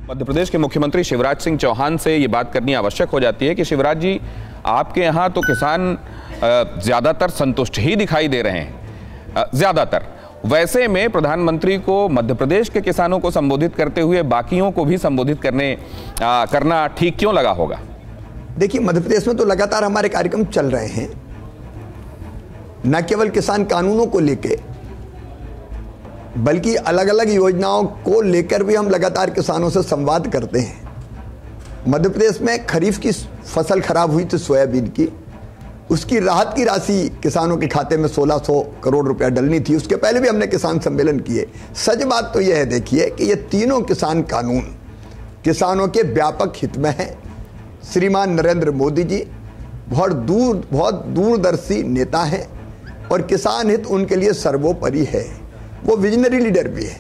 मध्य प्रदेश के मुख्यमंत्री शिवराज सिंह चौहान से ये बात करनी आवश्यक हो जाती है कि शिवराज जी, आपके यहाँ तो किसान ज़्यादातर संतुष्ट ही दिखाई दे रहे हैं, ज़्यादातर। वैसे में प्रधानमंत्री को मध्य प्रदेश के किसानों को संबोधित करते हुए बाकियों को भी संबोधित करना ठीक क्यों लगा होगा? देखिए, मध्य प्रदेश में तो लगातार हमारे कार्यक्रम चल रहे हैं, न केवल किसान कानूनों को लेके बल्कि अलग अलग योजनाओं को लेकर भी हम लगातार किसानों से संवाद करते हैं। मध्य प्रदेश में खरीफ की फसल खराब हुई थी सोयाबीन की, उसकी राहत की राशि किसानों के खाते में 1600 करोड़ रुपया डलनी थी। उसके पहले भी हमने किसान सम्मेलन किए। सच बात तो यह है, देखिए, कि ये तीनों किसान कानून किसानों के व्यापक हित में है। श्रीमान नरेंद्र मोदी जी बहुत दूरदर्शी नेता हैं और किसान हित उनके लिए सर्वोपरि है। वो विजनरी लीडर भी है,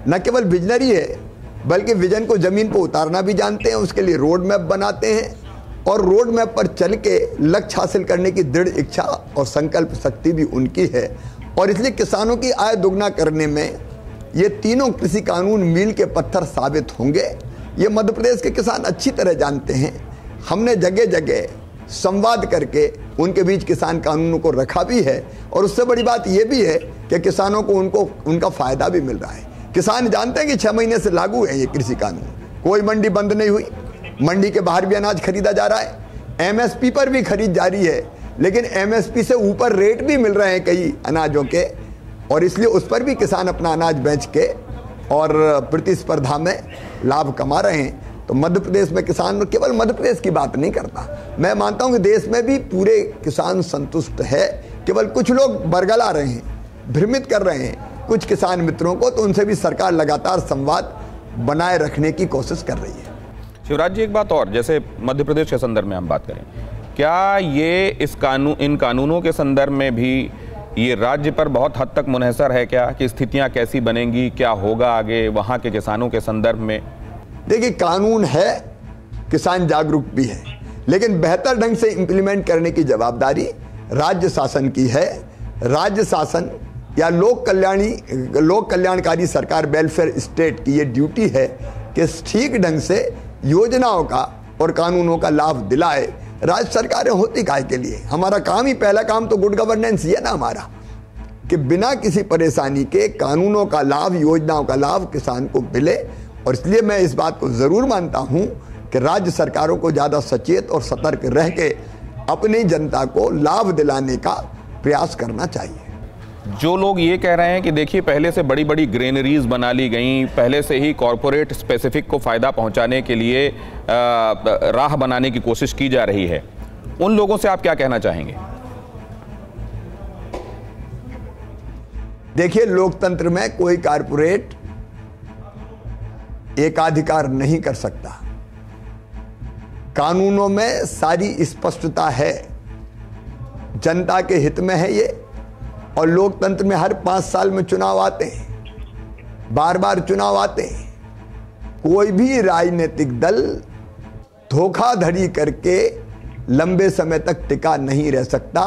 न केवल विजनरी है बल्कि विजन को जमीन पर उतारना भी जानते हैं, उसके लिए रोड मैप बनाते हैं और रोड मैप पर चल के लक्ष्य हासिल करने की दृढ़ इच्छा और संकल्प शक्ति भी उनकी है। और इसलिए किसानों की आय दोगुना करने में ये तीनों कृषि कानून मील के पत्थर साबित होंगे। ये मध्य प्रदेश के किसान अच्छी तरह जानते हैं। हमने जगह जगह संवाद करके उनके बीच किसान कानूनों को रखा भी है और उससे बड़ी बात यह भी है कि किसानों को उनका फायदा भी मिल रहा है। किसान जानते हैं कि 6 महीने से लागू है ये कृषि कानून, कोई मंडी बंद नहीं हुई, मंडी के बाहर भी अनाज खरीदा जा रहा है, एमएसपी पर भी खरीद जारी है, लेकिन एमएसपी से ऊपर रेट भी मिल रहे हैं कई अनाजों के, और इसलिए उस पर भी किसान अपना अनाज बेच के और प्रतिस्पर्धा में लाभ कमा रहे हैं। तो मध्य प्रदेश में किसान केवल मध्य प्रदेश की बात नहीं करता, मैं मानता हूं कि देश में भी पूरे किसान संतुष्ट है। केवल कुछ लोग बरगला रहे हैं, भ्रमित कर रहे हैं कुछ किसान मित्रों को, तो उनसे भी सरकार लगातार संवाद बनाए रखने की कोशिश कर रही है। शिवराज जी, एक बात और, जैसे मध्य प्रदेश के संदर्भ में हम बात करें, क्या ये इन कानूनों के संदर्भ में भी ये राज्य पर बहुत हद तक मुनहसर है क्या, कि स्थितियां कैसी बनेंगी, क्या होगा आगे वहां के किसानों के संदर्भ में? देखिए, कानून है, किसान जागरूक भी है, लेकिन बेहतर ढंग से इंप्लीमेंट करने की जवाबदारी राज्य शासन की है। राज्य शासन या लोक कल्याणकारी सरकार, वेलफेयर स्टेट की ये ड्यूटी है कि ठीक ढंग से योजनाओं का और कानूनों का लाभ दिलाए। राज्य सरकारें होती काहे के लिए? हमारा काम ही, पहला काम तो गुड गवर्नेंस ही है ना हमारा, कि बिना किसी परेशानी के कानूनों का लाभ, योजनाओं का लाभ किसान को मिले। और इसलिए मैं इस बात को जरूर मानता हूं कि राज्य सरकारों को ज्यादा सचेत और सतर्क रह के अपनी जनता को लाभ दिलाने का प्रयास करना चाहिए। जो लोग ये कह रहे हैं कि देखिए, पहले से बड़ी बड़ी ग्रेनरीज बना ली गई, पहले से ही कॉरपोरेट स्पेसिफिक को फायदा पहुंचाने के लिए राह बनाने की कोशिश की जा रही है, उन लोगों से आप क्या कहना चाहेंगे? देखिए, लोकतंत्र में कोई कॉरपोरेट एकाधिकार नहीं कर सकता। कानूनों में सारी स्पष्टता है, जनता के हित में है ये। और लोकतंत्र में हर 5 साल में चुनाव आते हैं, बार बार चुनाव आते हैं। कोई भी राजनीतिक दल धोखाधड़ी करके लंबे समय तक टिका नहीं रह सकता।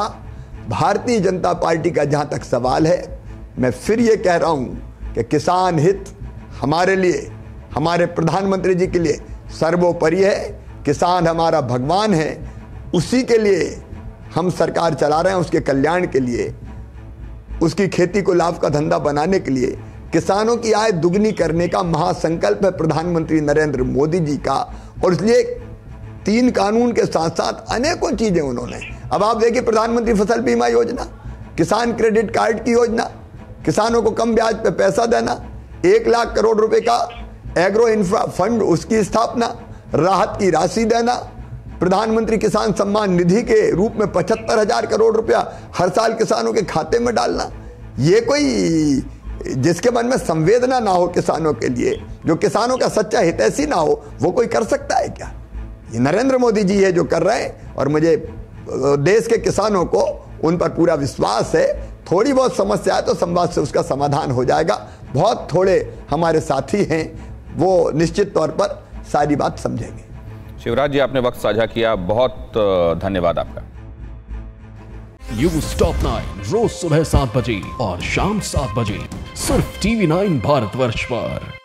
भारतीय जनता पार्टी का जहां तक सवाल है, मैं फिर ये कह रहा हूं कि किसान हित हमारे लिए, हमारे प्रधानमंत्री जी के लिए सर्वोपरि है। किसान हमारा भगवान है, उसी के लिए हम सरकार चला रहे हैं, उसके कल्याण के लिए, उसकी खेती को लाभ का धंधा बनाने के लिए। किसानों की आय दुगनी करने का महासंकल्प है प्रधानमंत्री नरेंद्र मोदी जी का। और इसलिए 3 कानून के साथ साथ अनेकों चीजें उन्होंने, अब आप देखिए, प्रधानमंत्री फसल बीमा योजना, किसान क्रेडिट कार्ड की योजना, किसानों को कम ब्याज पे पैसा देना, 1 लाख करोड़ रुपए का एग्रो इंफ्रा फंड, उसकी स्थापना, राहत की राशि देना, प्रधानमंत्री किसान सम्मान निधि के रूप में 75,000 करोड़ रुपया हर साल किसानों के खाते में डालना। ये कोई जिसके मन में संवेदना ना हो किसानों के लिए, जो किसानों का सच्चा हितैषी ना हो, वो कोई कर सकता है क्या? ये नरेंद्र मोदी जी है जो कर रहे हैं। और मुझे देश के किसानों को उन पर पूरा विश्वास है। थोड़ी बहुत समस्या है तो संवाद से उसका समाधान हो जाएगा। बहुत थोड़े हमारे साथी हैं, वो निश्चित तौर पर सारी बात समझेंगे। शिवराज जी, आपने वक्त साझा किया, बहुत धन्यवाद आपका। न्यूज़ टॉप 9 रोज सुबह 7 बजे और शाम 7 बजे सिर्फ TV9 भारतवर्ष पर।